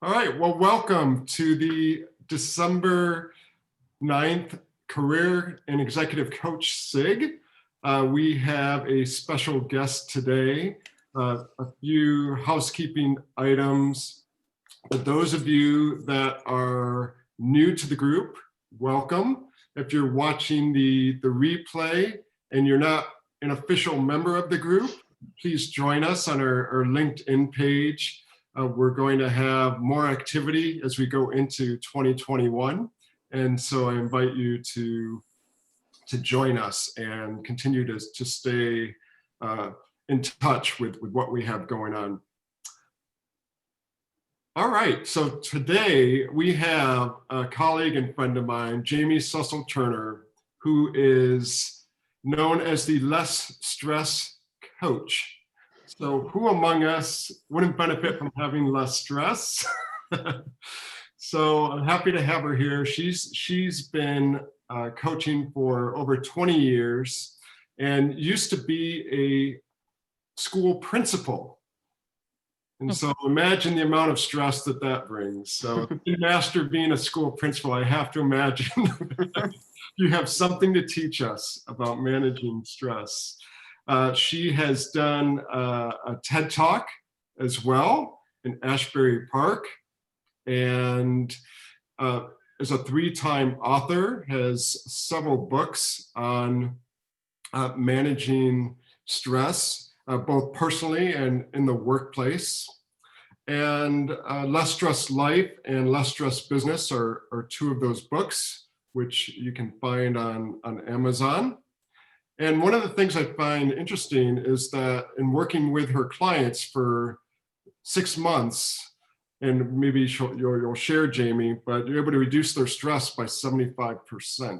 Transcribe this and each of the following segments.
All right, well, welcome to the December 9th Career and Executive Coach SIG. We have a special guest today, a few housekeeping items. For those of you that are new to the group, welcome. If you're watching the replay and you're not an official member of the group, please join us on our LinkedIn page. We're going to have more activity as we go into 2021. And so I invite you to join us and continue to stay in touch with what we have going on. All right, so today we have a colleague and friend of mine, Jamie Sussel Turner, who is known as the Less Stress Coach. So who among us wouldn't benefit from having less stress? So I'm happy to have her here. She's been coaching for over 20 years and used to be a school principal. And so imagine the amount of stress that brings. So after being a school principal, I have to imagine you have something to teach us about managing stress. She has done a TED Talk as well in Ashbury Park, and is a 3-time author, has several books on managing stress, both personally and in the workplace. And Less Stress Life and Less Stress Business are 2 of those books, which you can find on Amazon. And one of the things I find interesting is that in working with her clients for 6 months, and maybe you'll share, Jamie, but you're able to reduce their stress by 75%.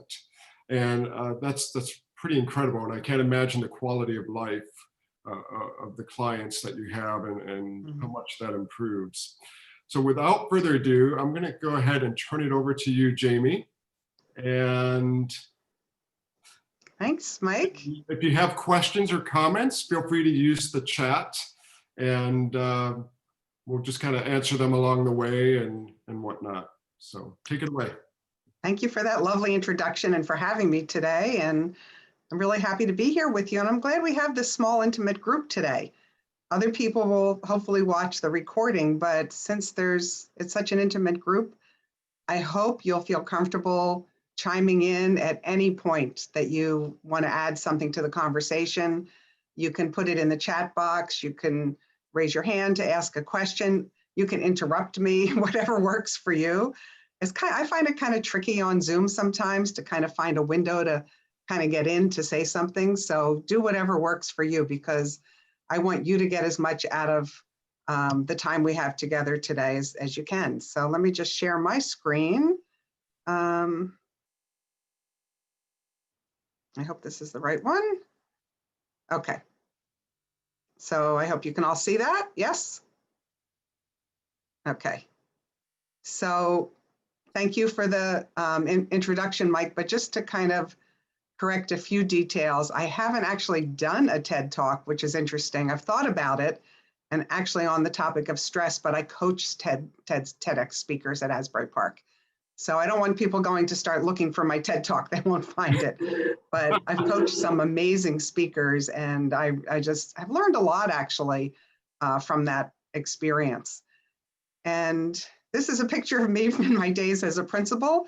And that's pretty incredible. And I can't imagine the quality of life of the clients that you have and how much that improves. So without further ado, I'm going to go ahead and turn it over to you, Jamie. And thanks, Mike. If you have questions or comments, feel free to use the chat, and we'll just kind of answer them along the way and whatnot. So take it away. Thank you for that lovely introduction and for having me today. And I'm really happy to be here with you. And I'm glad we have this small, intimate group today. Other people will hopefully watch the recording, but since it's such an intimate group, I hope you'll feel comfortable chiming in at any point that you want to add something to the conversation. You can put it in the chat box. You can raise your hand to ask a question. You can interrupt me, whatever works for you. I find it kind of tricky on Zoom sometimes to kind of find a window to kind of get in to say something. So do whatever works for you, because I want you to get as much out of the time we have together today as you can. So let me just share my screen. I hope this is the right one. Okay. So I hope you can all see that. Yes? Okay. So thank you for the introduction, Mike, but just to kind of correct a few details, I haven't actually done a TED Talk, which is interesting. I've thought about it, and actually on the topic of stress, but I coach TEDx speakers at Asbury Park. So I don't want people going to start looking for my TED Talk. They won't find it. But I've coached some amazing speakers, and I've learned a lot, actually, from that experience. And this is a picture of me from my days as a principal.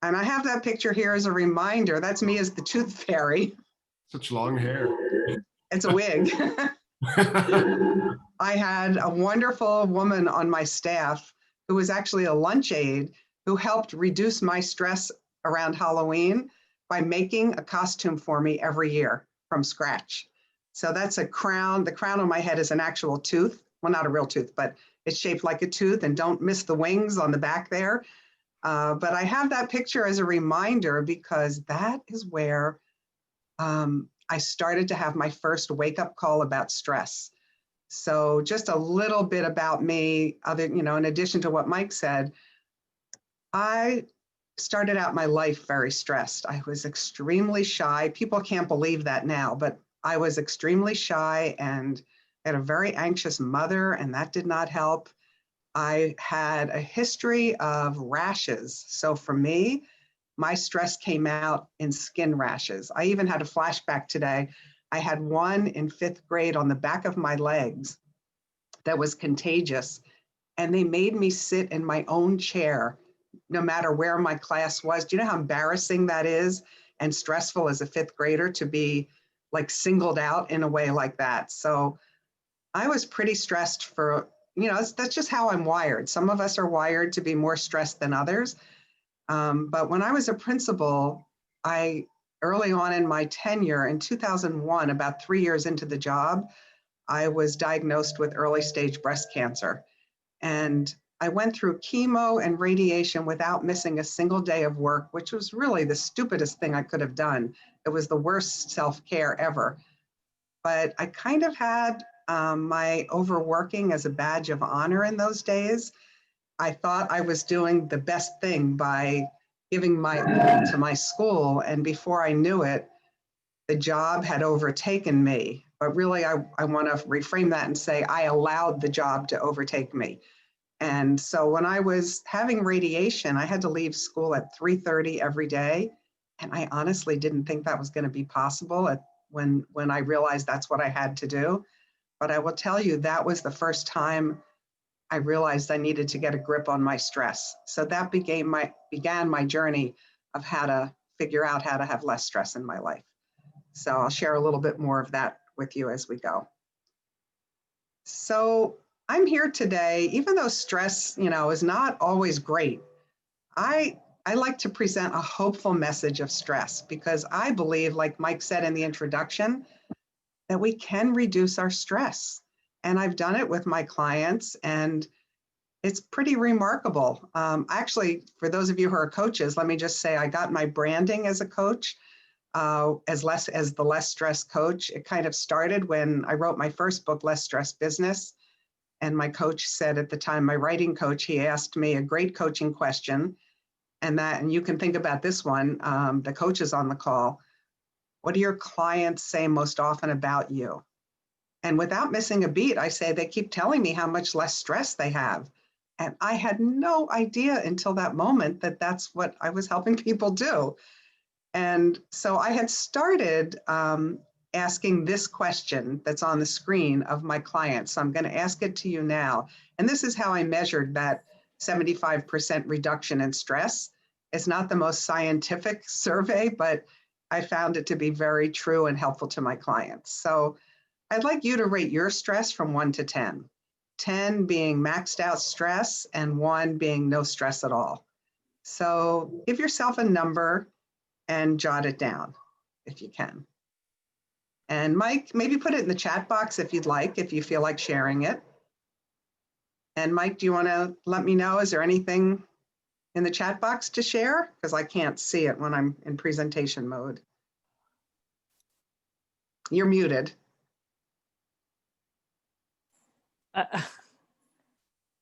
And I have that picture here as a reminder. That's me as the tooth fairy. Such long hair. It's a wig. I had a wonderful woman on my staff who was actually a lunch aide who helped reduce my stress around Halloween by making a costume for me every year from scratch. So that's a crown. The crown on my head is an actual tooth. Well, not a real tooth, but it's shaped like a tooth, and don't miss the wings on the back there. But I have that picture as a reminder because that is where I started to have my first wake-up call about stress. So just a little bit about me, in addition to what Mike said, I started out my life very stressed. I was extremely shy. People can't believe that now, but I was extremely shy and had a very anxious mother, and that did not help. I had a history of rashes. So for me, my stress came out in skin rashes. I even had a flashback today. I had one in 5th grade on the back of my legs that was contagious. And they made me sit in my own chair, no matter where my class was. Do you know how embarrassing that is and stressful as a 5th grader to be like singled out in a way like that? So I was pretty stressed for, that's just how I'm wired. Some of us are wired to be more stressed than others. But when I was a principal, early on in my tenure in 2001, about 3 years into the job, I was diagnosed with early stage breast cancer. And I went through chemo and radiation without missing a single day of work, which was really the stupidest thing I could have done. It was the worst self-care ever. But I kind of had my overworking as a badge of honor in those days. I thought I was doing the best thing by giving my all to my school. And before I knew it, the job had overtaken me. But really, I want to reframe that and say I allowed the job to overtake me. And so when I was having radiation, I had to leave school at 3:30 every day. And I honestly didn't think that was going to be possible when I realized that's what I had to do. But I will tell you, that was the first time I realized I needed to get a grip on my stress. So that began my journey of how to figure out how to have less stress in my life. So I'll share a little bit more of that with you as we go. So I'm here today, even though stress, is not always great. I like to present a hopeful message of stress because I believe, like Mike said in the introduction, that we can reduce our stress. And I've done it with my clients, and it's pretty remarkable. Actually, for those of you who are coaches, let me just say I got my branding as a coach, as the less stress coach. It kind of started when I wrote my first book, Less Stress Business. And my coach said at the time, my writing coach, he asked me a great coaching question. And you can think about this one, the coach is on the call. What do your clients say most often about you? And without missing a beat, I say they keep telling me how much less stress they have. And I had no idea until that moment that that's what I was helping people do. And so I had started asking this question that's on the screen of my clients. So I'm going to ask it to you now. And this is how I measured that 75% reduction in stress. It's not the most scientific survey, but I found it to be very true and helpful to my clients. So I'd like you to rate your stress from 1 to 10. 10 being maxed out stress and 1 being no stress at all. So give yourself a number and jot it down if you can. And Mike, maybe put it in the chat box if you'd like, if you feel like sharing it. And Mike, do you want to let me know, is there anything in the chat box to share? Because I can't see it when I'm in presentation mode. You're muted.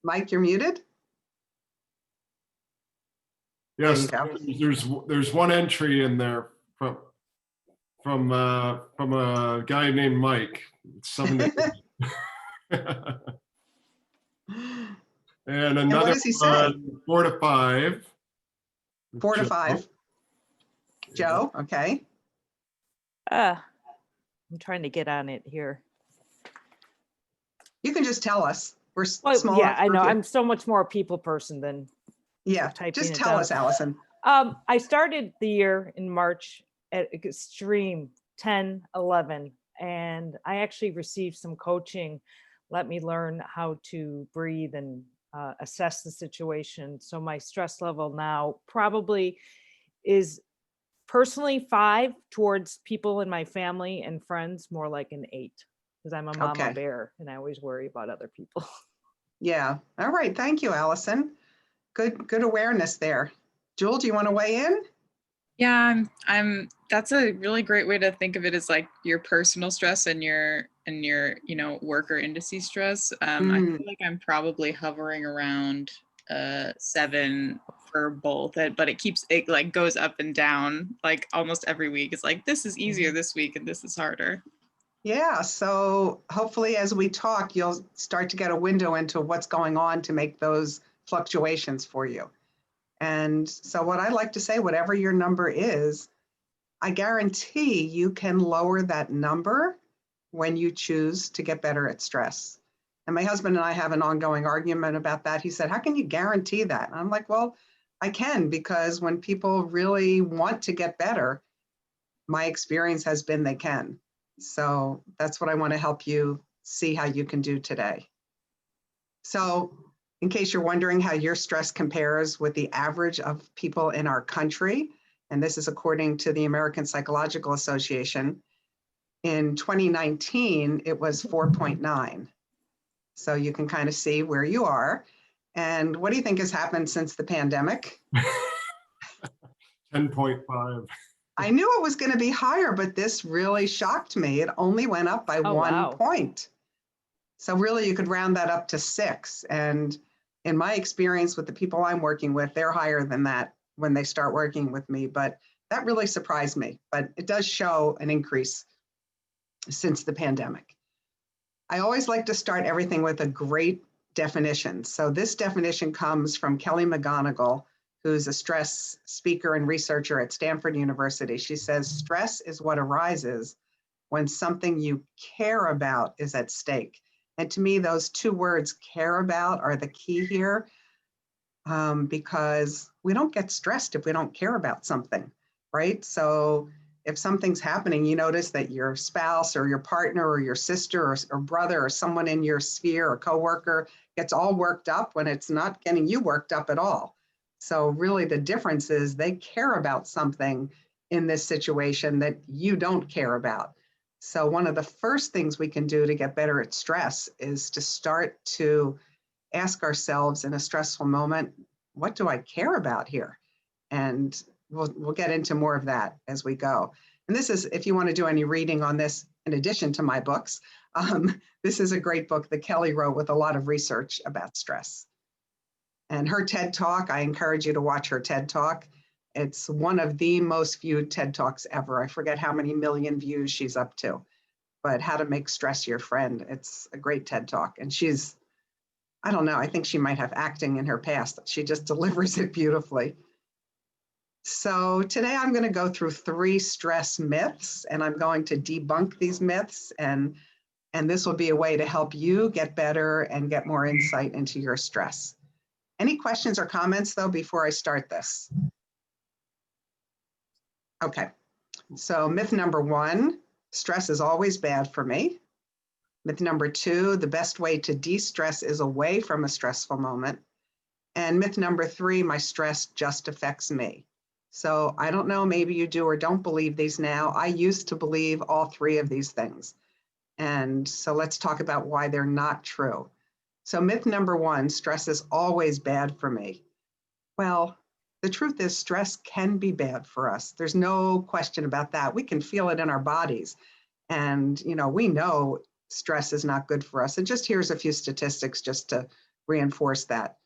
Mike, you're muted? Yes, There there's one entry in there from a guy named Mike. And another what does he say? 4 to 5. 4 to 5. Joe, okay. I'm trying to get on it here. You can just tell us. We're small. Yeah, I know. I'm so much more a people person than typing just it tell down. us, Allison. I started the year in March at extreme 10, 11, and I actually received some coaching, let me learn how to breathe and assess the situation. So my stress level now probably is personally 5, towards people in my family and friends, more like an 8, because I'm a mama bear and I always worry about other people. Yeah. All right. Thank you, Allison. Good awareness there. Jewel, do you want to weigh in? Yeah, that's a really great way to think of it, as like your personal stress and your work or industry stress. I feel like I'm probably hovering around 7 for both, but it like goes up and down like almost every week. It's like, this is easier this week and this is harder. Yeah, so hopefully as we talk, you'll start to get a window into what's going on to make those fluctuations for you. And so what I like to say, whatever your number is, I guarantee you can lower that number when you choose to get better at stress. And my husband and I have an ongoing argument about that. He said, "How can you guarantee that?" And I'm like, "Well, I can, because when people really want to get better, my experience has been they can." So that's what I want to help you see how you can do today. So, in case you're wondering how your stress compares with the average of people in our country, and this is according to the American Psychological Association, in 2019, it was 4.9. So you can kind of see where you are. And what do you think has happened since the pandemic? 10.5. I knew it was going to be higher, but this really shocked me. It only went up by Oh, 1 wow. point. So really you could round that up to 6. And in my experience with the people I'm working with, they're higher than that when they start working with me. But that really surprised me. But it does show an increase since the pandemic. I always like to start everything with a great definition. So this definition comes from Kelly McGonigal, who's a stress speaker and researcher at Stanford University. She says, stress is what arises when something you care about is at stake. And to me, those two words, care about, are the key here, because we don't get stressed if we don't care about something, right? So if something's happening, you notice that your spouse or your partner or your sister or brother or someone in your sphere or coworker gets all worked up when it's not getting you worked up at all. So really the difference is they care about something in this situation that you don't care about. So one of the first things we can do to get better at stress is to start to ask ourselves in a stressful moment, what do I care about here? And we'll get into more of that as we go. And this is, if you want to do any reading on this, in addition to my books, this is a great book that Kelly wrote with a lot of research about stress. And her TED Talk, I encourage you to watch her TED Talk. It's one of the most viewed TED Talks ever. I forget how many million views she's up to, but How to Make Stress Your Friend. It's a great TED Talk. And she's, I don't know, I think she might have acting in her past. She just delivers it beautifully. So today I'm going to go through 3 stress myths, and I'm going to debunk these myths, and this will be a way to help you get better and get more insight into your stress. Any questions or comments, though, before I start this? Okay, so myth number 1, stress is always bad for me. Myth number 2, the best way to de-stress is away from a stressful moment. And myth number 3, my stress just affects me. So I don't know, maybe you do or don't believe these now. I used to believe all 3 of these things. And so let's talk about why they're not true. So myth number 1, stress is always bad for me. Well, the truth is stress can be bad for us. There's no question about that. We can feel it in our bodies. And, we know stress is not good for us. And just here's a few statistics just to reinforce that.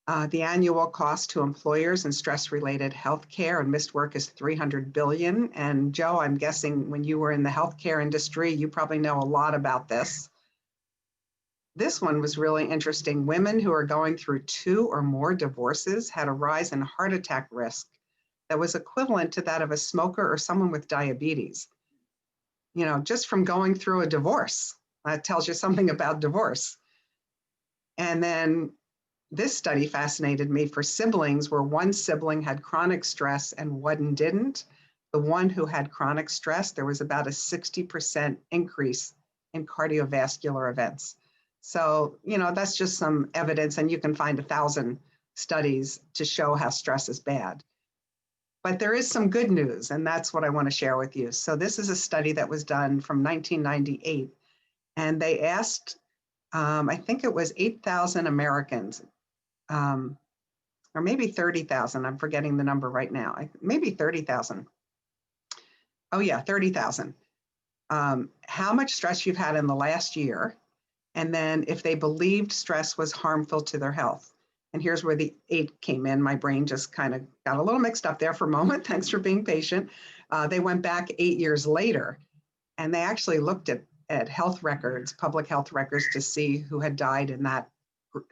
The annual cost to employers in stress-related healthcare and missed work is $300 billion. And Joe, I'm guessing when you were in the healthcare industry, you probably know a lot about this. This one was really interesting. Women who are going through 2 or more divorces had a rise in heart attack risk that was equivalent to that of a smoker or someone with diabetes. Just from going through a divorce, that tells you something about divorce. And then this study fascinated me for siblings where one sibling had chronic stress and one didn't. The one who had chronic stress, there was about a 60% increase in cardiovascular events. So, that's just some evidence, and you can find 1,000 studies to show how stress is bad. But there is some good news, and that's what I want to share with you. So this is a study that was done from 1998, and they asked, I think it was 8,000 Americans, or maybe 30,000. I'm forgetting the number right now. Maybe 30,000. Oh yeah, 30,000. How much stress you've had in the last year, and then if they believed stress was harmful to their health. And here's where the 8 came in. My brain just kind of got a little mixed up there for a moment. Thanks for being patient. They went back 8 years later, And they actually looked at health records, public health records, to see who had died in that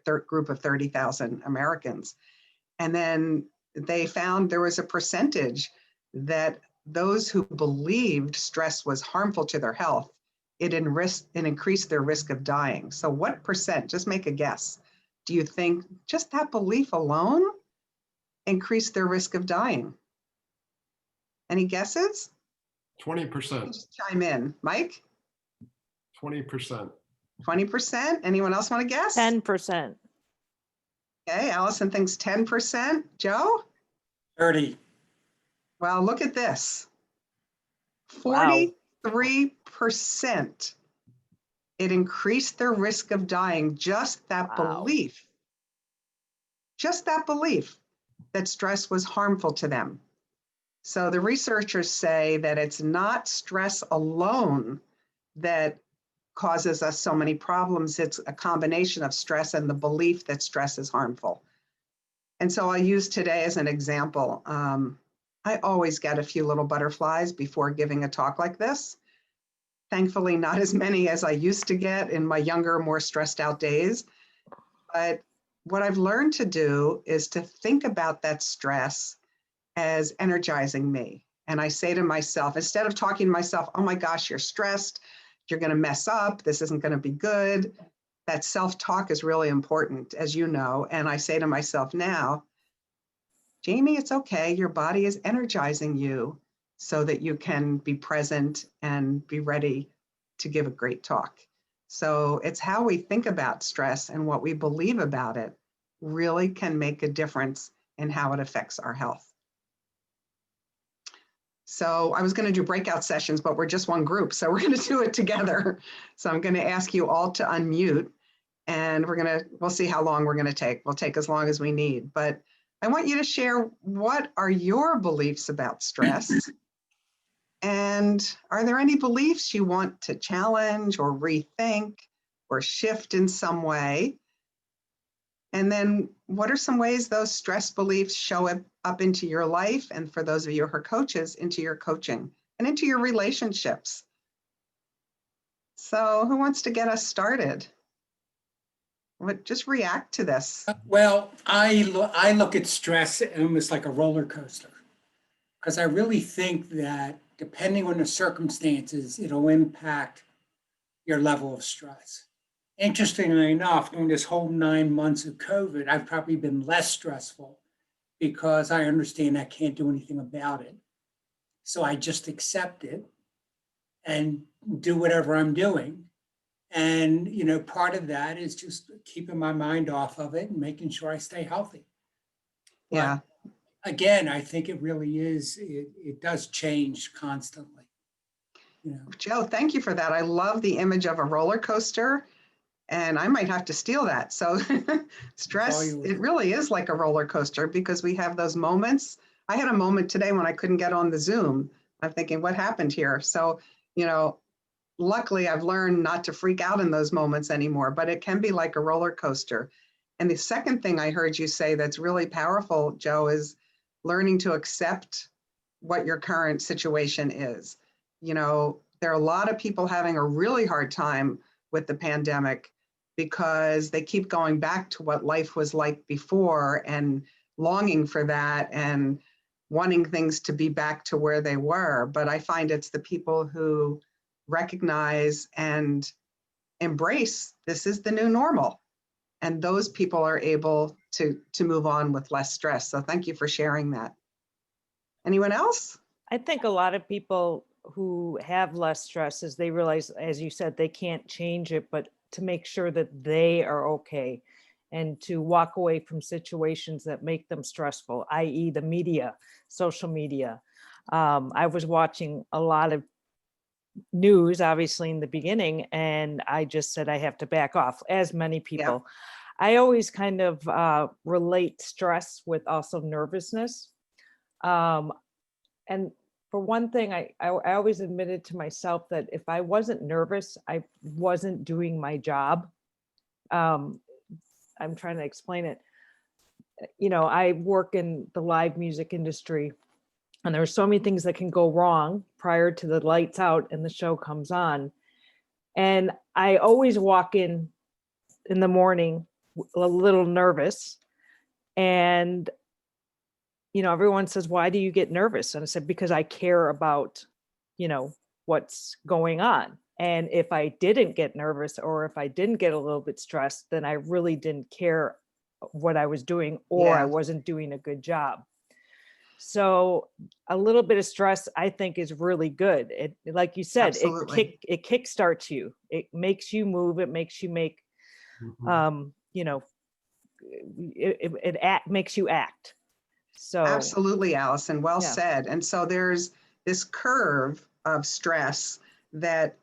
group of 30,000 Americans. And then they found there was a percentage that those who believed stress was harmful to their health, it increased their risk of dying. So what percent, just make a guess, do you think just that belief alone increased their risk of dying? Any guesses? 20%. Just chime in. Mike? 20%. 20%? Anyone else want to guess? 10%. Okay, Allison thinks 10%. Joe? 30. Well, look at this. Wow. 43%. It increased their risk of dying, just that Wow. belief. Just that belief that stress was harmful to them. So the researchers say that it's not stress alone that causes us so many problems. It's a combination of stress and the belief that stress is harmful. And so I'll use today as an example. I always get a few little butterflies before giving a talk like this. Thankfully, not as many as I used to get in my younger, more stressed out days. But what I've learned to do is to think about that stress as energizing me. And I say to myself, instead of talking to myself, oh my gosh, you're stressed, you're going to mess up, this isn't going to be good. That self-talk is really important, as you know. And I say to myself now, Jamie, it's okay. Your body is energizing you so that you can be present and be ready to give a great talk. So it's how we think about stress and what we believe about it really can make a difference in how it affects our health. So I was going to do breakout sessions, but we're just one group, so we're going to do it together. So I'm going to ask you all to unmute, and we'll see how long we're going to take. We'll take as long as we need, but I want you to share, what are your beliefs about stress? And are there any beliefs you want to challenge or rethink or shift in some way? And then what are some ways those stress beliefs show up into your life? And for those of you who are coaches, into your coaching and into your relationships. So who wants to get us started? Just react to this. Well, I look at stress almost like a roller coaster, because I really think that depending on the circumstances, it'll impact your level of stress. Interestingly enough, during this whole 9 months of COVID, I've probably been less stressful because I understand I can't do anything about it. So I just accept it and do whatever I'm doing. And, part of that is just keeping my mind off of it and making sure I stay healthy. But Yeah. again, I think it really is, it does change constantly. Joe, thank you for that. I love the image of a roller coaster, and I might have to steal that. So stress, it really is like a roller coaster, because we have those moments. I had a moment today when I couldn't get on the Zoom. I'm thinking, what happened here? So, luckily I've learned not to freak out in those moments anymore, but it can be like a roller coaster. And the second thing I heard you say that's really powerful, Joe, is learning to accept what your current situation is. There are a lot of people having a really hard time with the pandemic because they keep going back to what life was like before and longing for that and wanting things to be back to where they were. But I find it's the people who recognize and embrace this is the new normal. And those people are able to move on with less stress. So thank you for sharing that. Anyone else? I think a lot of people who have less stress, as they realize, as you said, they can't change it, but to make sure that they are okay and to walk away from situations that make them stressful, i.e. the media, social media. I was watching a lot of news, obviously, in the beginning, and I just said I have to back off, as many people. I always kind of relate stress with also nervousness. And for one thing, I always admitted to myself that if I wasn't nervous, I wasn't doing my job. I'm trying to explain it. I work in the live music industry, And there are so many things that can go wrong prior to the lights out and the show comes on. And I always walk in the morning a little nervous. And, you know, everyone says, why do you get nervous? And I said, because I care about, you know, what's going on. And if I didn't get nervous, or if I didn't get a little bit stressed, then I really didn't care what I was doing, or I Yeah. wasn't doing a good job. So a little bit of stress, I think, is really good. It, like you said, Absolutely. it kickstarts you. It makes you move. It makes you make, Mhm. you know, makes you act. So Absolutely, Allison. Well yeah. said. And so there's this curve of stress that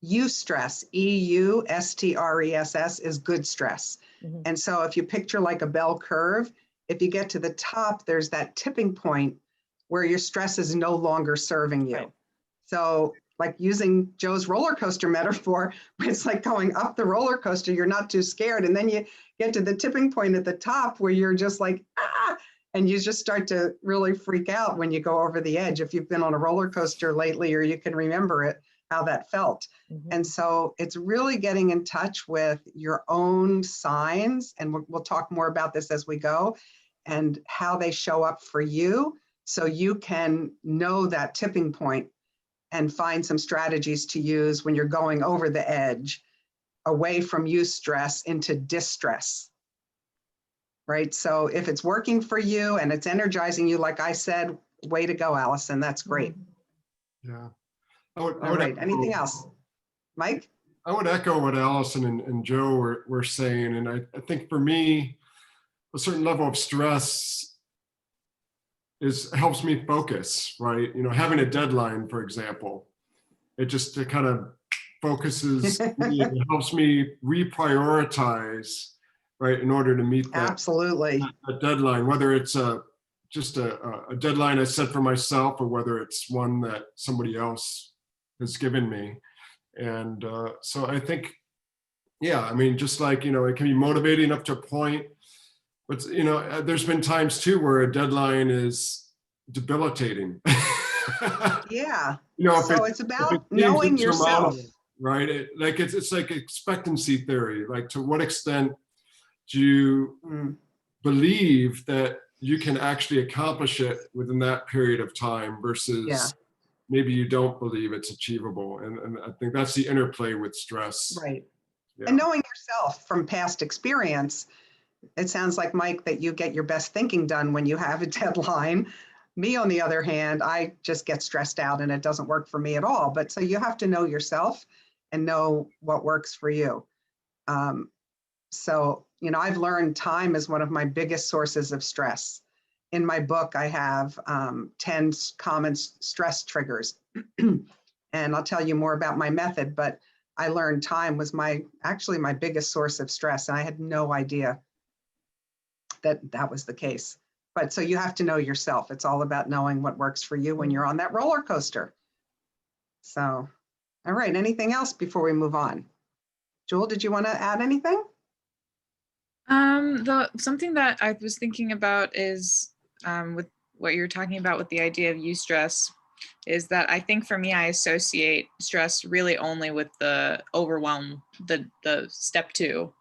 eustress, EUSTRESS, is good stress. Mhm. And so if you picture like a bell curve, if you get to the top, there's that tipping point where your stress is no longer serving you. Right. So like using Joe's roller coaster metaphor, it's like going up the roller coaster, you're not too scared. And then you get to the tipping point at the top where you're just like, ah, and you just start to really freak out when you go over the edge. If you've been on a roller coaster lately, or you can remember it, how that felt. Mhm. And so it's really getting in touch with your own signs. And we'll talk more about this as we go, and how they show up for you, so you can know that tipping point and find some strategies to use when you're going over the edge, away from eustress into distress. Right? So if it's working for you and it's energizing you, like I said, way to go, Allison. That's great. Yeah. I would All right. echo- Anything else? Mike? I would echo what Allison and Joe were saying. And I think for me, a certain level of stress helps me focus, right? You know, having a deadline, for example, it kind of focuses me, it helps me reprioritize, right, in order to meet that Absolutely. deadline, whether it's just a deadline I set for myself, or whether it's one that somebody else has given me. And so I think, yeah, I mean, just like, you know, it can be motivating up to a point, but, you know, there's been times too where a deadline is debilitating. Yeah. You know, So if it's it about seems knowing insurmountable, yourself. right? It's like expectancy theory. Like, to what extent do you Mm, believe that you can actually accomplish it within that period of time, versus yeah, maybe you don't believe it's achievable. And I think that's the interplay with stress. right. Yeah. And knowing yourself from past experience, it sounds like, Mike, that you get your best thinking done when you have a deadline. Me, on the other hand, I just get stressed out and it doesn't work for me at all. But so you have to know yourself and know what works for you. So, you know, I've learned time is one of my biggest sources of stress. In my book, I have 10 common stress triggers. And I'll tell you more about my method, but I learned time was actually my biggest source of stress. And I had no idea that was the case. But so you have to know yourself. It's all about knowing what works for you when you're on that roller coaster. So, all right, anything else before we move on? Jewel, did you want to add anything? Something that I was thinking about is with what you're talking about with the idea of eustress, is that I think for me, I associate stress really only with the overwhelm, the step 2.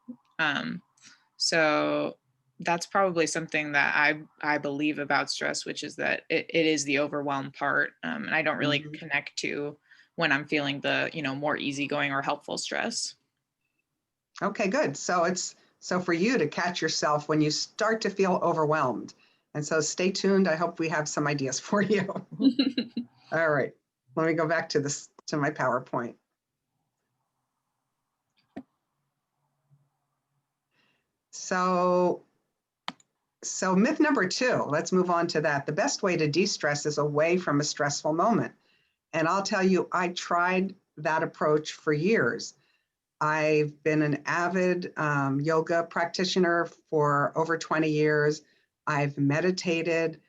So that's probably something that I believe about stress, which is that it is the overwhelm part. And I don't really connect to when I'm feeling the, you know, more easygoing or helpful stress. Okay, good. So for you to catch yourself when you start to feel overwhelmed. And so stay tuned. I hope we have some ideas for you. All right, let me go back to my PowerPoint. So myth number 2, let's move on to that. The best way to de-stress is away from a stressful moment. And I'll tell you, I tried that approach for years. I've been an avid yoga practitioner for over 20 years. I've meditated,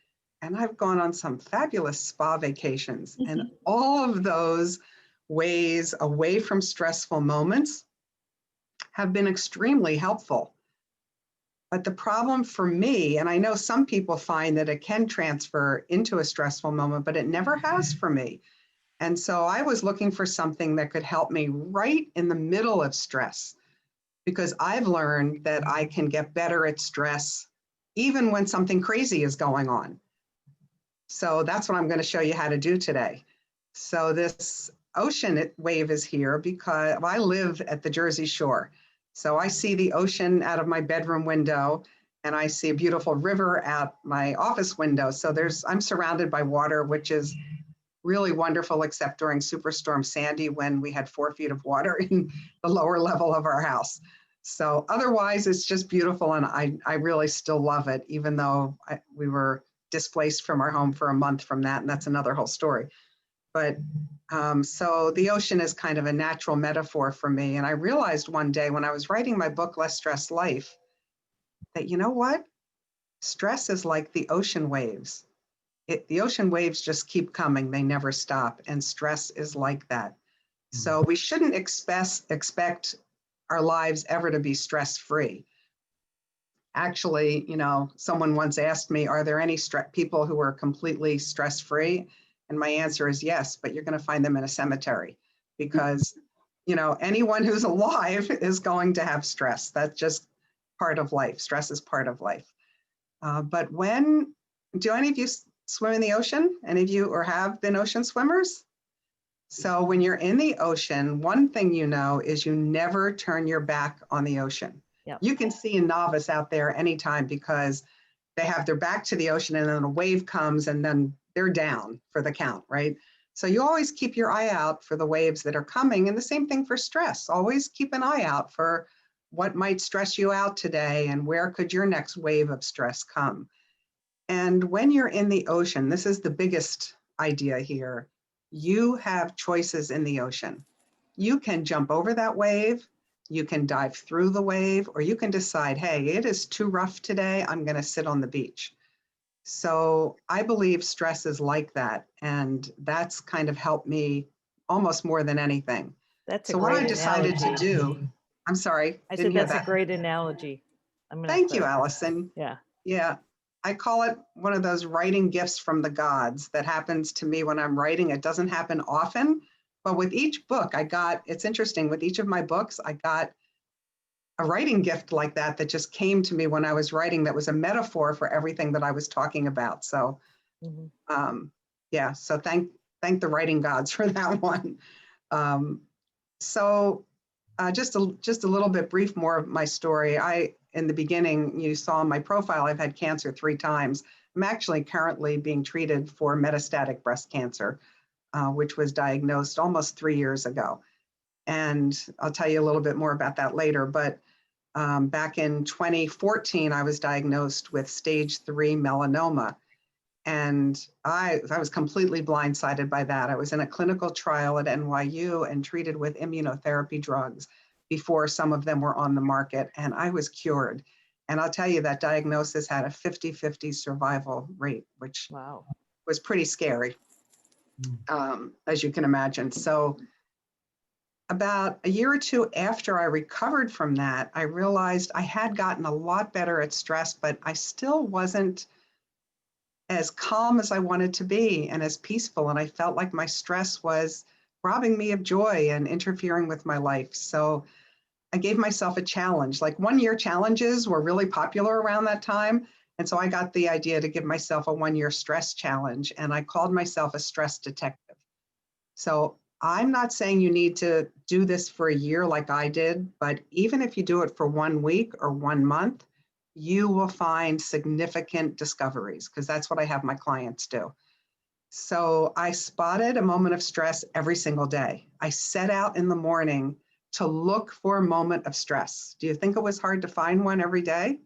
and I've gone on some fabulous spa vacations. And all of those ways away from stressful moments have been extremely helpful. But the problem for me, and I know some people find that it can transfer into a stressful moment, but it never has for me. And so I was looking for something that could help me right in the middle of stress, because I've learned that I can get better at stress even when something crazy is going on. So that's what I'm going to show you how to do today. So this ocean wave is here because I live at the Jersey Shore. So I see the ocean out of my bedroom window, and I see a beautiful river out my office window. So I'm surrounded by water, which is really wonderful, except during Superstorm Sandy when we had 4 feet of water in the lower level of our house. So otherwise, it's just beautiful, and I really still love it, even though we were displaced from our home for a month from that, and that's another whole story. But so the ocean is kind of a natural metaphor for me. And I realized one day when I was writing my book, Less Stress Life, that you know what? Stress is like the ocean waves. The ocean waves just keep coming. They never stop. And stress is like that. So we shouldn't expect our lives ever to be stress-free. Actually, someone once asked me, are there any people who are completely stress-free? And my answer is yes, but you're going to find them in a cemetery, because, anyone who's alive is going to have stress. That's just part of life. Stress is part of life. But do any of you swim in the ocean? Any of you or have been ocean swimmers? So when you're in the ocean, one thing you know is you never turn your back on the ocean. Yep. You can see a novice out there anytime because they have their back to the ocean, and then a wave comes and then they're down for the count, right? So you always keep your eye out for the waves that are coming, and the same thing for stress. Always keep an eye out for what might stress you out today and where could your next wave of stress come. And when you're in the ocean, this is the biggest idea here. You have choices in the ocean. You can jump over that wave, you can dive through the wave, or you can decide, hey, it is too rough today, I'm going to sit on the beach. So I believe stress is like that. And that's kind of helped me almost more than anything. That's a So what I great decided to analogy. do, I'm sorry, I didn't said hear that's a that. great analogy. Thank you, Allison. Yeah. Yeah, I call it one of those writing gifts from the gods that happens to me when I'm writing. It doesn't happen often, but with each book it's interesting, with each of my books, I got a writing gift like that just came to me when I was writing, that was a metaphor for everything that I was talking about. So, yeah, so thank the writing gods for that one. So just a little bit brief more of my story. In the beginning, you saw in my profile, I've had cancer 3 times. I'm actually currently being treated for metastatic breast cancer, which was diagnosed almost 3 years ago. And I'll tell you a little bit more about that later. But back in 2014, I was diagnosed with stage 3 melanoma. And I was completely blindsided by that. I was in a clinical trial at NYU and treated with immunotherapy drugs before some of them were on the market, and I was cured. And I'll tell you, that diagnosis had a 50-50 survival rate, which was pretty scary, as you can imagine. So about a year or 2 after I recovered from that, I realized I had gotten a lot better at stress, but I still wasn't as calm as I wanted to be and as peaceful. And I felt like my stress was robbing me of joy and interfering with my life. So I gave myself a challenge. Like 1-year challenges were really popular around that time. And so I got the idea to give myself a 1-year stress challenge, and I called myself a stress detective. So I'm not saying you need to do this for a year like I did, but even if you do it for 1 week or 1 month, you will find significant discoveries, because that's what I have my clients do. So I spotted a moment of stress every single day. I set out in the morning to look for a moment of stress. Do you think it was hard to find one every day?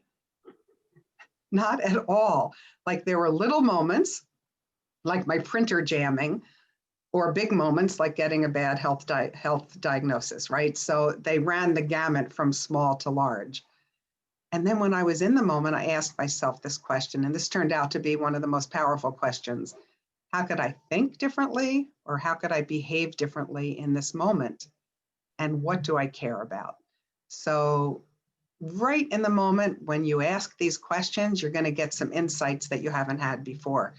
Not at all. Like, there were little moments, like my printer jamming, or big moments like getting a bad health diagnosis, right? So they ran the gamut from small to large. And then when I was in the moment, I asked myself this question, and this turned out to be one of the most powerful questions. How could I think differently, or how could I behave differently in this moment? And what do I care about? So right in the moment when you ask these questions, you're going to get some insights that you haven't had before.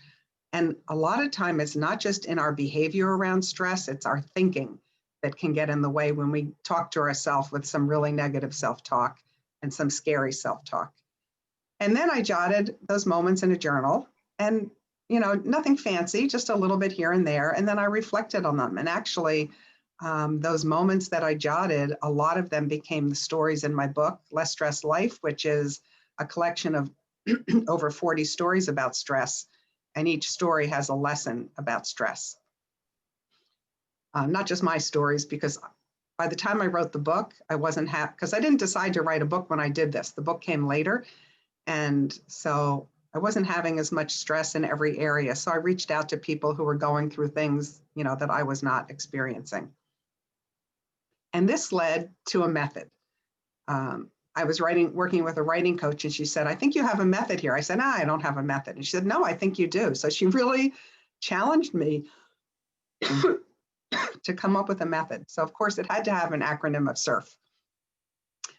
And a lot of time it's not just in our behavior around stress, it's our thinking that can get in the way when we talk to ourselves with some really negative self-talk and some scary self-talk. And then I jotted those moments in a journal, and nothing fancy, just a little bit here and there. And then I reflected on them. And actually, those moments that I jotted, a lot of them became the stories in my book, Less Stress Life, which is a collection of over 40 stories about stress. And each story has a lesson about stress. Not just my stories, because by the time I wrote the book, I wasn't happy, because I didn't decide to write a book when I did this. The book came later. And so I wasn't having as much stress in every area. So I reached out to people who were going through things, that I was not experiencing. And this led to a method. I was working with a writing coach, and she said, I think you have a method here. I said, no, I don't have a method. And she said, no, I think you do. So she really challenged me to come up with a method. So of course it had to have an acronym of SURF.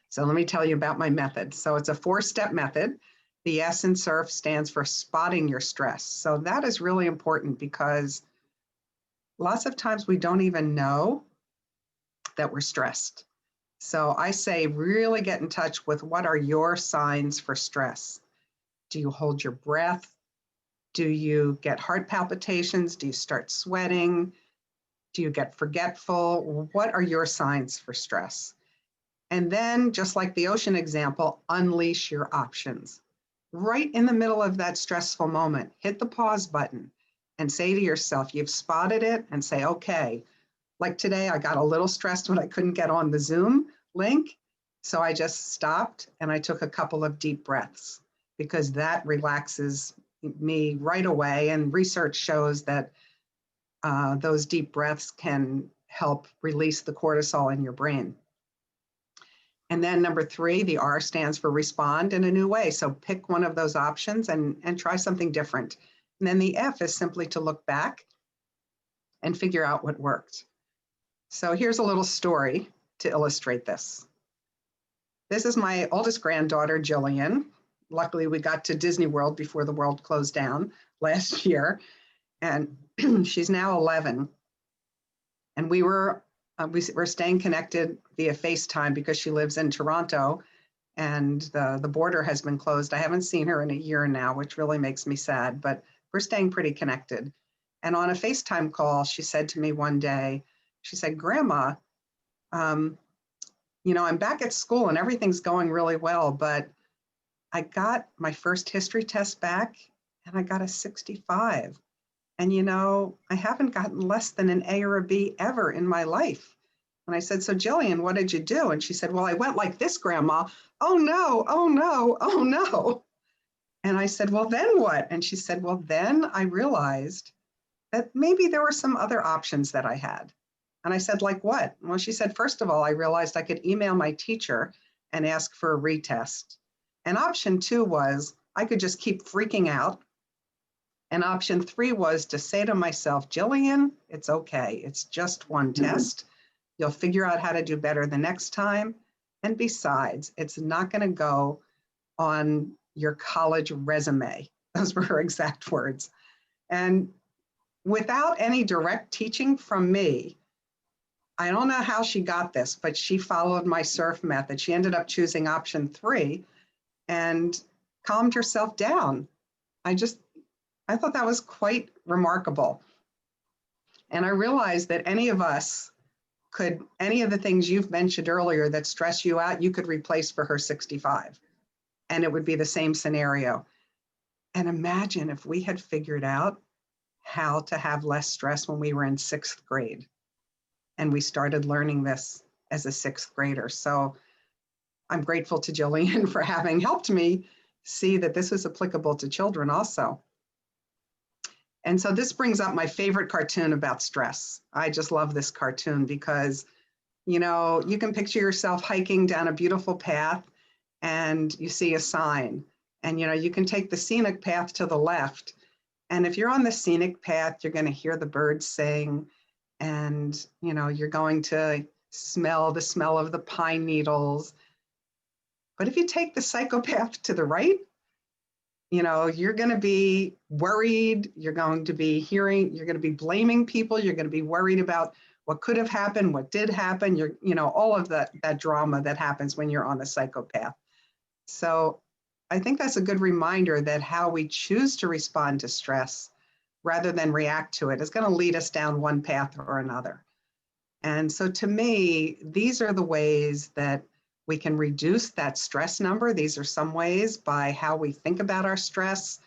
So let me tell you about my method. So it's a 4-step method. The S in SURF stands for spotting your stress. So that is really important, because lots of times we don't even know that we're stressed. So I say really get in touch with what are your signs for stress. Do you hold your breath? Do you get heart palpitations? Do you start sweating? Do you get forgetful? What are your signs for stress? And then, just like the ocean example, unleash your options. Right in the middle of that stressful moment, hit the pause button and say to yourself, you've spotted it, and say, okay, like today, I got a little stressed when I couldn't get on the Zoom link. So I just stopped and I took a couple of deep breaths, because that relaxes me right away. And research shows that those deep breaths can help release the cortisol in your brain. And then number 3, the R stands for respond in a new way. So pick one of those options and try something different. And then the F is simply to look back and figure out what worked. So here's a little story to illustrate this. This is my oldest granddaughter, Jillian. Luckily, we got to Disney World before the world closed down last year. And she's now 11. And we're staying connected via FaceTime because she lives in Toronto, and the border has been closed. I haven't seen her in a year now, which really makes me sad, but we're staying pretty connected. And on a FaceTime call, she said to me one day, she said, Grandma, I'm back at school and everything's going really well, but I got my first history test back and I got a 65. And, I haven't gotten less than an A or a B ever in my life. And I said, so Jillian, what did you do? And she said, well, I went like this, Grandma. Oh no, oh no, oh no. And I said, well, then what? And she said, well, then I realized that maybe there were some other options that I had. And I said, like what? Well, she said, first of all, I realized I could email my teacher and ask for a retest. And option 2 was I could just keep freaking out. And option 3 was to say to myself, Jillian, it's okay. It's just one test. You'll figure out how to do better the next time. And besides, it's not going to go on your college resume. Those were her exact words. And without any direct teaching from me, I don't know how she got this, but she followed my SURF method. She ended up choosing option 3 and calmed herself down. I thought that was quite remarkable. And I realized that any of the things you've mentioned earlier that stress you out, you could replace for her 65. And it would be the same scenario. And imagine if we had figured out how to have less stress when we were in 6th grade. And we started learning this as a 6th grader. So I'm grateful to Jillian for having helped me see that this was applicable to children also. And so this brings up my favorite cartoon about stress. I just love this cartoon because, you can picture yourself hiking down a beautiful path and you see a sign. And, you can take the scenic path to the left. And if you're on the scenic path, you're going to hear the birds sing. And, you're going to smell the smell of the pine needles. But if you take the psychopath to the right, you're going to be worried. You're going to be blaming people. You're going to be worried about what could have happened, what did happen. All of that drama that happens when you're on the psychopath. So I think that's a good reminder that how we choose to respond to stress rather than react to it is going to lead us down one path or another. And so to me, these are the ways that we can reduce that stress number. These are some ways by how we think about our stress,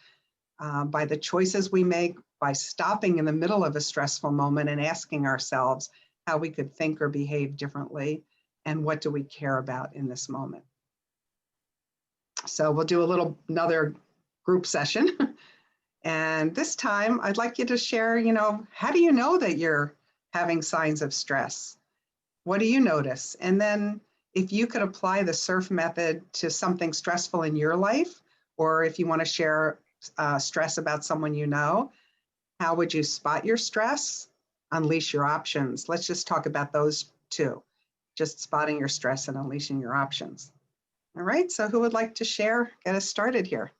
by the choices we make, by stopping in the middle of a stressful moment and asking ourselves how we could think or behave differently, and what do we care about in this moment. So we'll do another group session. And this time I'd like you to share, how do you know that you're having signs of stress? What do you notice? And then if you could apply the SURF method to something stressful in your life, or if you want to share stress about someone you know, how would you spot your stress, unleash your options? Let's just talk about those two, just spotting your stress and unleashing your options. All right, so who would like to share, get us started here?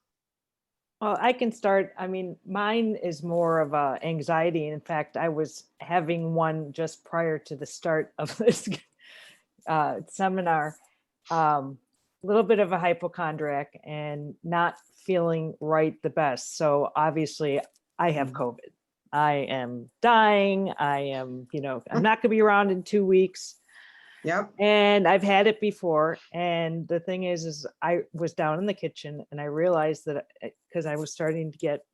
Well, I can start. I mean, mine is more of a anxiety. In fact, I was having one just prior to the start of this seminar. A little bit of a hypochondriac and not feeling right the best. So obviously I have COVID. I am dying. I am, I'm not going to be around in 2 weeks. Yep. And I've had it before. And the thing is I was down in the kitchen and I realized that because I was starting to get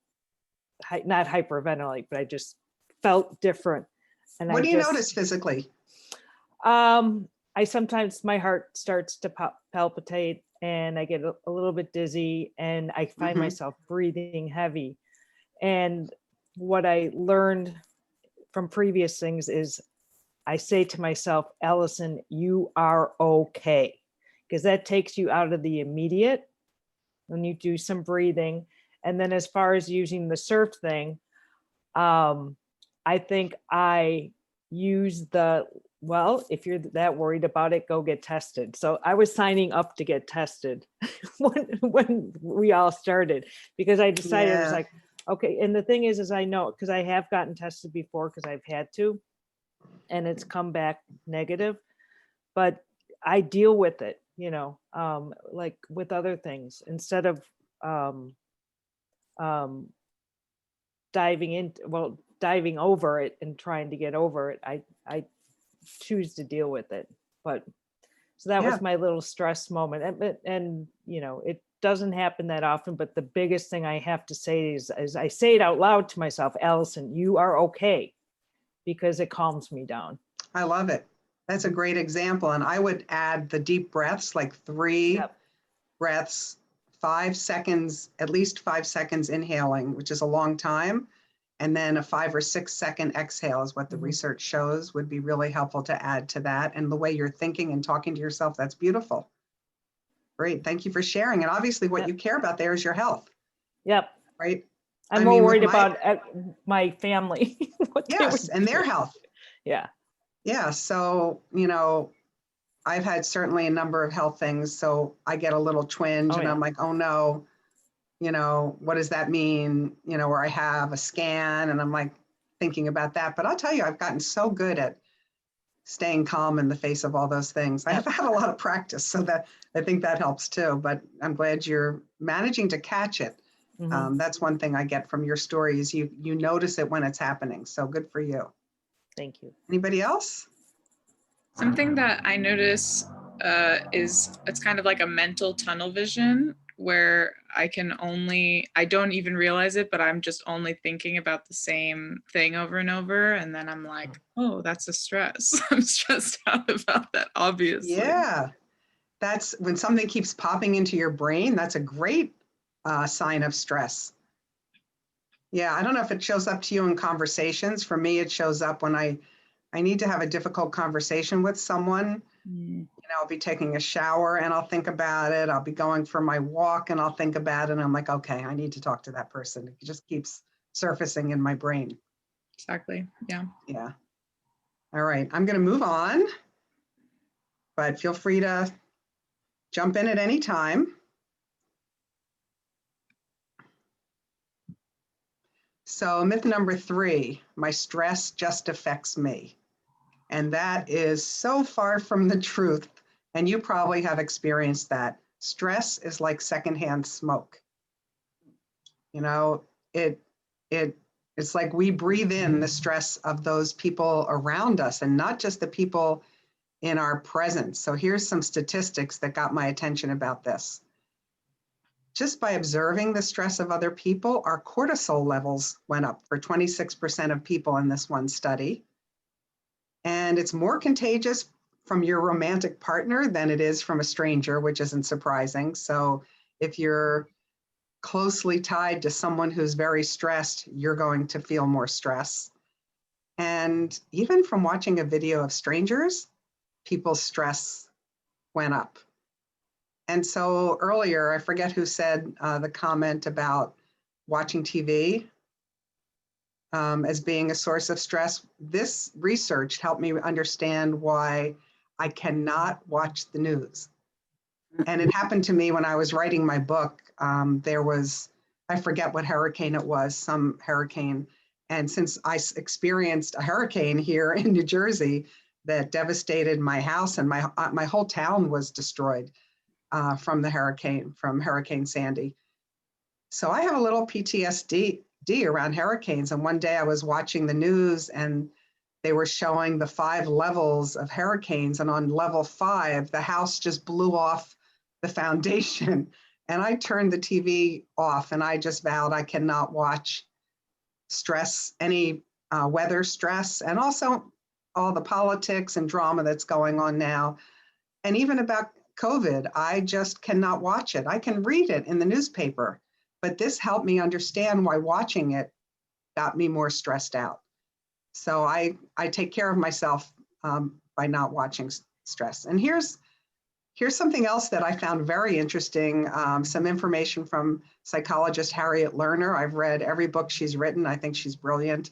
not hyperventilate, but I just felt different. And what do you notice physically? I sometimes my heart starts to palpitate and I get a little bit dizzy and I find myself breathing heavy. And what I learned from previous things is I say to myself, Allison, you are okay. Because that takes you out of the immediate when you do some breathing. And then as far as using the SURF thing, I think I use if you're that worried about it, go get tested. So I was signing up to get tested when we all started, because I decided it was like, okay. And the thing is I know, because I have gotten tested before because I've had to, and it's come back negative, but I deal with it, like with other things, instead of diving over it and trying to get over it. I choose to deal with it. But so that was my little stress moment. And it doesn't happen that often, but the biggest thing I have to say is I say it out loud to myself, Allison, you are okay, because it calms me down. I love it. That's a great example. And I would add the deep breaths, like 3 breaths, 5 seconds, at least 5 seconds inhaling, which is a long time. And then a 5 or 6 second exhale is what the research shows would be really helpful to add to that. And the way you're thinking and talking to yourself, that's beautiful. Great. Thank you for sharing. And obviously what you care about there is your health. Yep. Right. I'm more worried about my family. Yes. And their health. Yeah. Yeah. So, I've had certainly a number of health things. So I get a little twinge and I'm like, oh no, what does that mean? Or I have a scan and I'm like thinking about that. But I'll tell you, I've gotten so good at staying calm in the face of all those things. I have had a lot of practice, so that I think that helps too. But I'm glad you're managing to catch it. That's one thing I get from your stories. You notice it when it's happening. So good for you. Thank you. Anybody else? Something that I notice is it's kind of like a mental tunnel vision, where I don't even realize it, but I'm just only thinking about the same thing over and over. And then I'm like, oh, that's a stress. I'm stressed out about that, obviously. Yeah. That's when something keeps popping into your brain. That's a great sign of stress. Yeah. I don't know if it shows up to you in conversations. For me, it shows up when I need to have a difficult conversation with someone. I'll be taking a shower and I'll think about it. I'll be going for my walk and I'll think about it. And I'm like, okay, I need to talk to that person. It just keeps surfacing in my brain. Exactly. Yeah. Yeah. All right. I'm going to move on, but feel free to jump in at any time. So myth number 3, my stress just affects me. And that is so far from the truth. And you probably have experienced that. Stress is like secondhand smoke. You know, it's like we breathe in the stress of those people around us and not just the people in our presence. So here's some statistics that got my attention about this. Just by observing the stress of other people, our cortisol levels went up for 26% of people in this one study. And it's more contagious from your romantic partner than it is from a stranger, which isn't surprising. So if you're closely tied to someone who's very stressed, you're going to feel more stress. And even from watching a video of strangers, people's stress went up. And so earlier, I forget who said the comment about watching TV as being a source of stress. This research helped me understand why I cannot watch the news. And it happened to me when I was writing my book. There was, I forget what hurricane it was, some hurricane. And since I experienced a hurricane here in New Jersey that devastated my house and my whole town was destroyed from Hurricane Sandy. So I have a little PTSD around hurricanes. And one day I was watching the news and they were showing the 5 levels of hurricanes. And on level 5, the house just blew off the foundation. And I turned the TV off and I just vowed I cannot watch stress, any weather stress, and also all the politics and drama that's going on now. And even about COVID, I just cannot watch it. I can read it in the newspaper, but this helped me understand why watching it got me more stressed out. So I take care of myself by not watching stress. And here's something else that I found very interesting, some information from psychologist Harriet Lerner. I've read every book she's written. I think she's brilliant.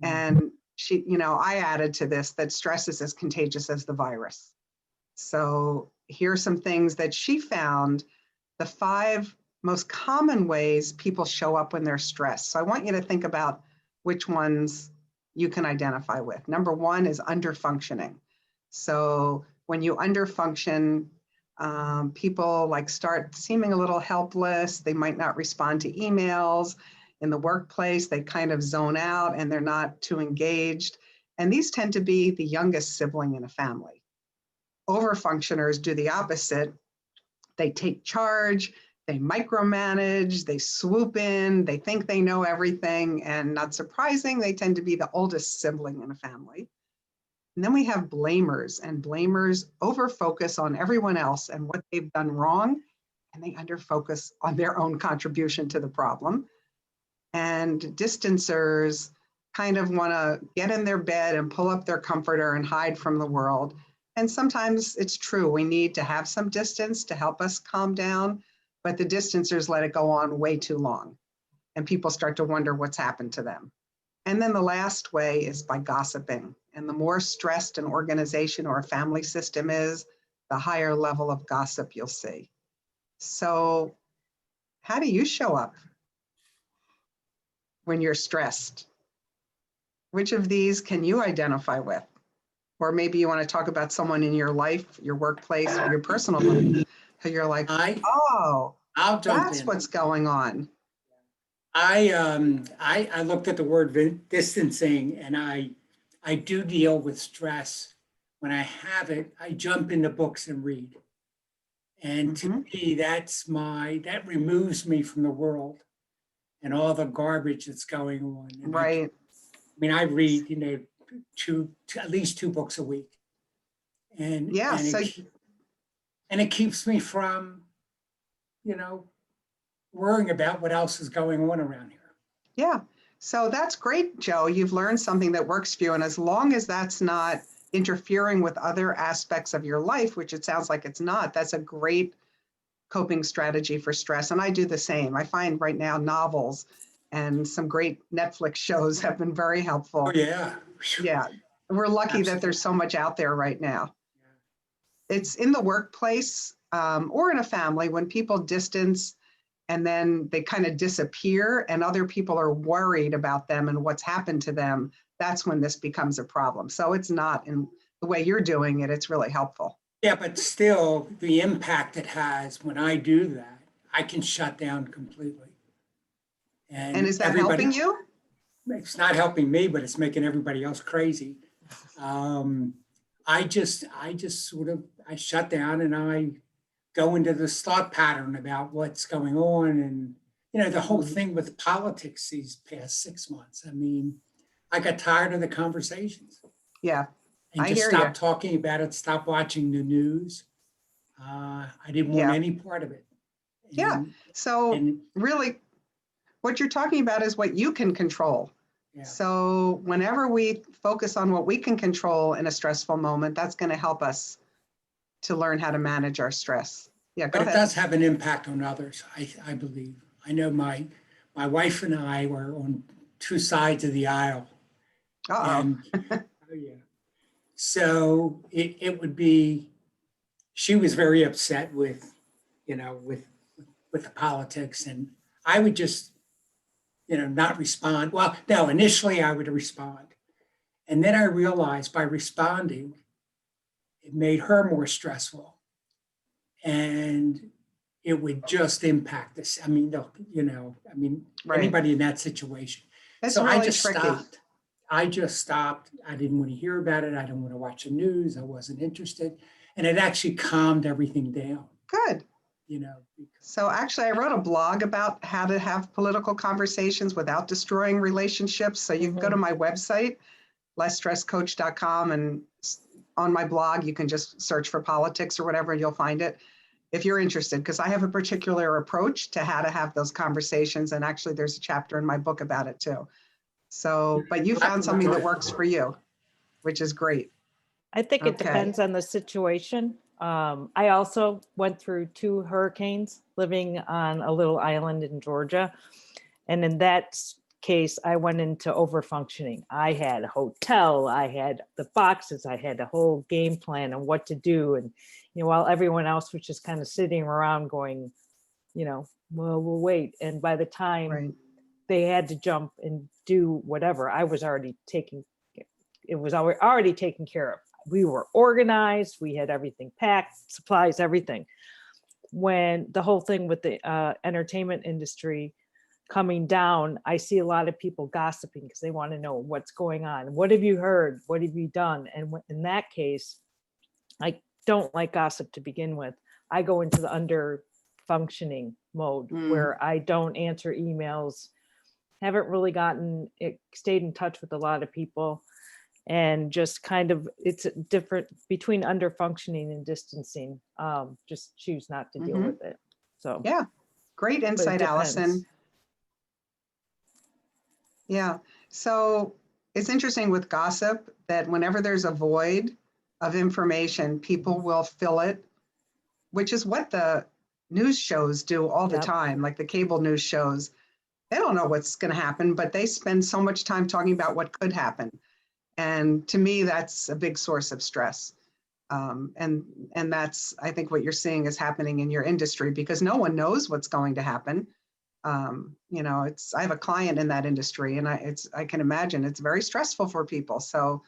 And she, I added to this that stress is as contagious as the virus. So here's some things that she found, the 5 most common ways people show up when they're stressed. So I want you to think about which ones you can identify with. Number 1 is underfunctioning. So when you underfunction, people start seeming a little helpless. They might not respond to emails. In the workplace, they kind of zone out and they're not too engaged. And these tend to be the youngest sibling in a family. Overfunctioners do the opposite. They take charge, they micromanage, they swoop in, they think they know everything, and not surprising, they tend to be the oldest sibling in a family. And then we have blamers, and blamers overfocus on everyone else and what they've done wrong, and they underfocus on their own contribution to the problem. And distancers kind of want to get in their bed and pull up their comforter and hide from the world. And sometimes it's true, we need to have some distance to help us calm down, but the distancers let it go on way too long. And people start to wonder what's happened to them. And then the last way is by gossiping. And the more stressed an organization or a family system is, the higher level of gossip you'll see. So how do you show up when you're stressed? Which of these can you identify with? Or maybe you want to talk about someone in your life, your workplace, or your personal life, who you're like, oh, I'll jump that's in. what's going on. I looked at the word distancing, and I do deal with stress. When I have it, I jump into books and read. And to me, that removes me from the world and all the garbage that's going on. And Right. I read, at least 2 books a week. And Yeah. and it keeps me from, worrying about what else is going on around here. Yeah. So that's great, Joe. You've learned something that works for you. And as long as that's not interfering with other aspects of your life, which it sounds like it's not, that's a great coping strategy for stress. And I do the same. I find right now novels and some great Netflix shows have been very helpful. Oh, yeah. Yeah. We're lucky that there's so much out there right now. It's in the workplace. or in a family, when people distance and then they kind of disappear and other people are worried about them and what's happened to them, that's when this becomes a problem. So it's not in the way you're doing it, it's really helpful. Yeah, but still, the impact it has when I do that, I can shut down completely. And is that everybody, helping you? it's not helping me, but it's making everybody else crazy. I just sort of, I shut down and I go into this thought pattern about what's going on. And, you know, the whole thing with politics these past 6 months. I mean, I got tired of the conversations. Yeah. And I just hear stopped you. talking about it, stopped watching the news. I didn't want Yeah. any part of it. Yeah. So And really, what you're talking about is what you can control. yeah. So whenever we focus on what we can control in a stressful moment, that's going to help us to learn how to manage our stress. Yeah, go But it ahead. does have an impact on others, I believe. I know my wife and I were on two sides of the aisle. Uh-oh. And oh yeah. So it would be, she was very upset with, you know, with the politics, and I would just, you know, not respond. Well, no, initially I would respond. And then I realized by responding, it made her more stressful. And it would just impact this. I mean, you know, I mean, Right. anybody in that situation. It's So I really just tricky. stopped. I just stopped. I didn't want to hear about it. I didn't want to watch the news. I wasn't interested. And it actually calmed everything down, Good. you know. So actually, I wrote a blog about how to have political conversations without destroying relationships. So you can go to my website, lessstresscoach.com, and on my blog, you can just search for politics or whatever, and you'll find it if you're interested, because I have a particular approach to how to have those conversations. And actually, there's a chapter in my book about it too. So, but you found something that works for you, which is great. I think it Okay. depends on the situation. I also went through 2 hurricanes living on a little island in Georgia. And in that case, I went into overfunctioning. I had a hotel, I had the boxes, I had a whole game plan on what to do. And, you know, while everyone else was just kind of sitting around going, you know, well, we'll wait. And by the time Right. they had to jump and do whatever, I was already already taken care of. We were organized, we had everything packed, supplies, everything. When the whole thing with the entertainment industry coming down, I see a lot of people gossiping because they want to know what's going on. What have you heard? What have you done? And in that case, I don't like gossip to begin with. I go into the under functioning mode where I don't answer emails, haven't really stayed in touch with a lot of people, and just kind of, it's different between under functioning and distancing. Just choose not to deal with it. So yeah, great insight, Allison. Yeah, so it's interesting with gossip that whenever there's a void of information, people will fill it, which is what the news shows do all the time, like the cable news shows. They don't know what's going to happen, but they spend so much time talking about what could happen. And to me, that's a big source of stress. And that's, I think, what you're seeing is happening in your industry, because no one knows what's going to happen. You know, I have a client in that industry, and I can imagine it's very stressful for people. So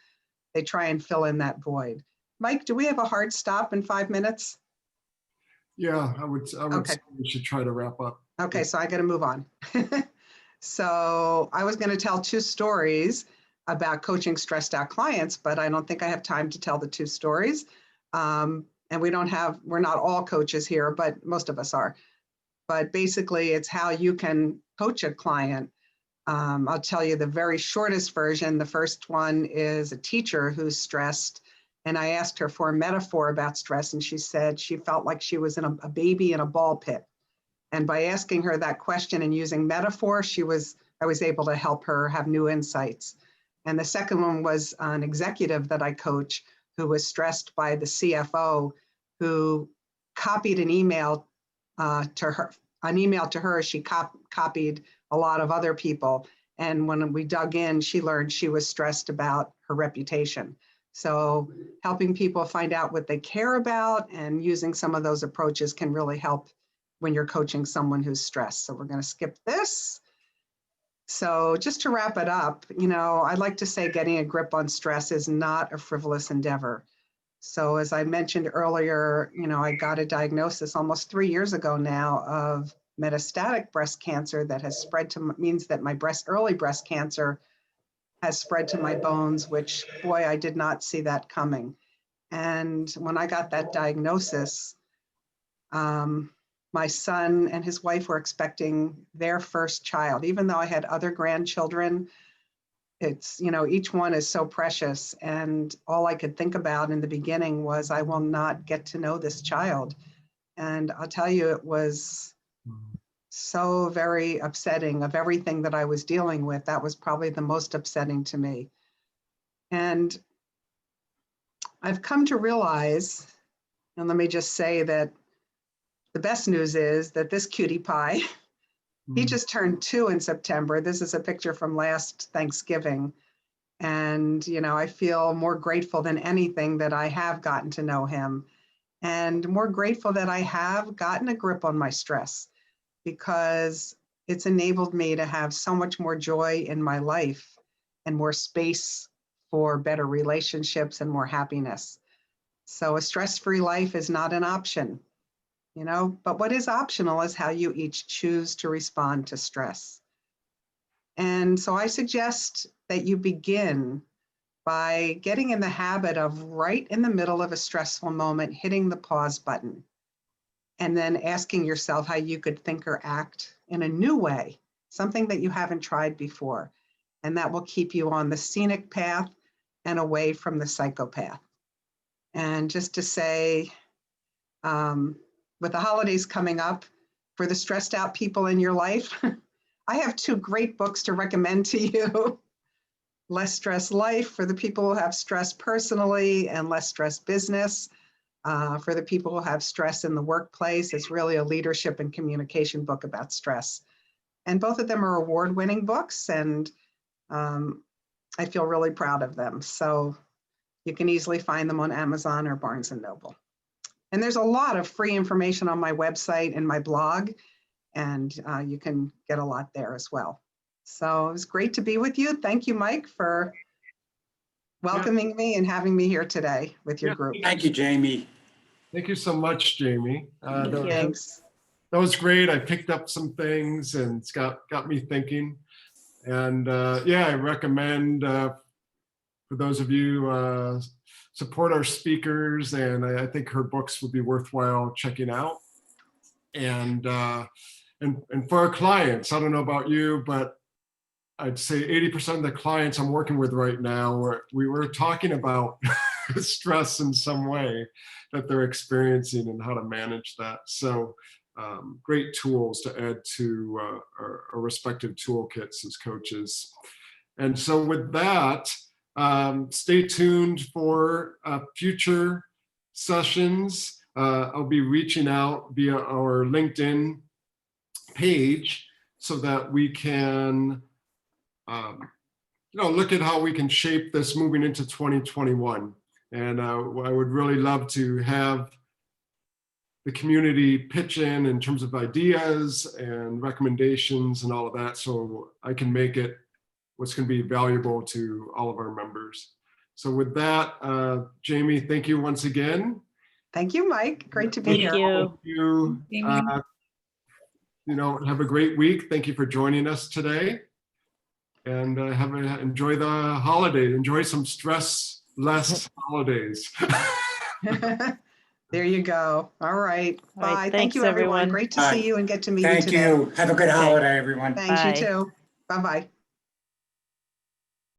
they try and fill in that void. Mike, do we have a hard stop in 5 minutes? Yeah, I would Okay. say we should try to wrap up. Okay, so I got to move on. So I was going to tell 2 stories about coaching stressed out clients, but I don't think I have time to tell the 2 stories. And we're not all coaches here, but most of us are. But basically, it's how you can coach a client. I'll tell you the very shortest version. The first one is a teacher who's stressed. And I asked her for a metaphor about stress, and she said she felt like she was in a baby in a ball pit. And by asking her that question and using metaphor, I was able to help her have new insights. And the second one was an executive that I coach who was stressed by the CFO, who copied an email to her. She copied a lot of other people. And when we dug in, she learned she was stressed about her reputation. So helping people find out what they care about and using some of those approaches can really help when you're coaching someone who's stressed. So we're going to skip this. So just to wrap it up, I'd like to say getting a grip on stress is not a frivolous endeavor. So as I mentioned earlier, I got a diagnosis almost 3 years ago now of metastatic breast cancer that has spread to, means that my early breast cancer has spread to my bones, which, boy, I did not see that coming. And when I got that diagnosis, my son and his wife were expecting their first child. Even though I had other grandchildren, it's, each one is so precious. And all I could think about in the beginning was, I will not get to know this child. And I'll tell you, it was so very upsetting. Of everything that I was dealing with, that was probably the most upsetting to me. And I've come to realize, and let me just say that the best news is that this cutie pie, he just turned 2 in September. This is a picture from last Thanksgiving. And, I feel more grateful than anything that I have gotten to know him, and more grateful that I have gotten a grip on my stress, because it's enabled me to have so much more joy in my life and more space for better relationships and more happiness. So a stress-free life is not an option. But what is optional is how you each choose to respond to stress. And so I suggest that you begin by getting in the habit of, right in the middle of a stressful moment, hitting the pause button, and then asking yourself how you could think or act in a new way, something that you haven't tried before. And that will keep you on the scenic path and away from the psychopath. And just to say, with the holidays coming up, for the stressed out people in your life, I have 2 great books to recommend to you. Less Stress Life for the people who have stress personally, and Less Stress Business for the people who have stress in the workplace. It's really a leadership and communication book about stress. And both of them are award-winning books, and I feel really proud of them. So you can easily find them on Amazon or Barnes & Noble. And there's a lot of free information on my website and my blog, and you can get a lot there as well. So it was great to be with you. Thank you, Mike, for welcoming me and having me here today with your group. Thank you, Jamie. Thank you so much, Jamie. Thanks. That was great. I picked up some things and it's got me thinking. And I recommend for those of you support our speakers, and I think her books would be worthwhile checking out. And for our clients, I don't know about you, but I'd say 80% of the clients I'm working with right now, we were talking about stress in some way that they're experiencing and how to manage that. So great tools to add to our respective toolkits as coaches. And so with that, stay tuned for future sessions. I'll be reaching out via our LinkedIn page so that we can look at how we can shape this moving into 2021. And I would really love to have the community pitch in terms of ideas and recommendations and all of that, so I can make it what's going to be valuable to all of our members. So with that, Jamie, thank you once again. Thank you, Mike. Great to be here. Thank you. Have a great week. Thank you for joining us today. And enjoy the holiday. Enjoy some stress-less holidays. There you go. All right. Bye. All right, Thank thanks, you, everyone. everyone. Great to Bye. see you and get to meet you Thank today. you. Have a good holiday, everyone. Thanks, Bye. you too. Bye-bye.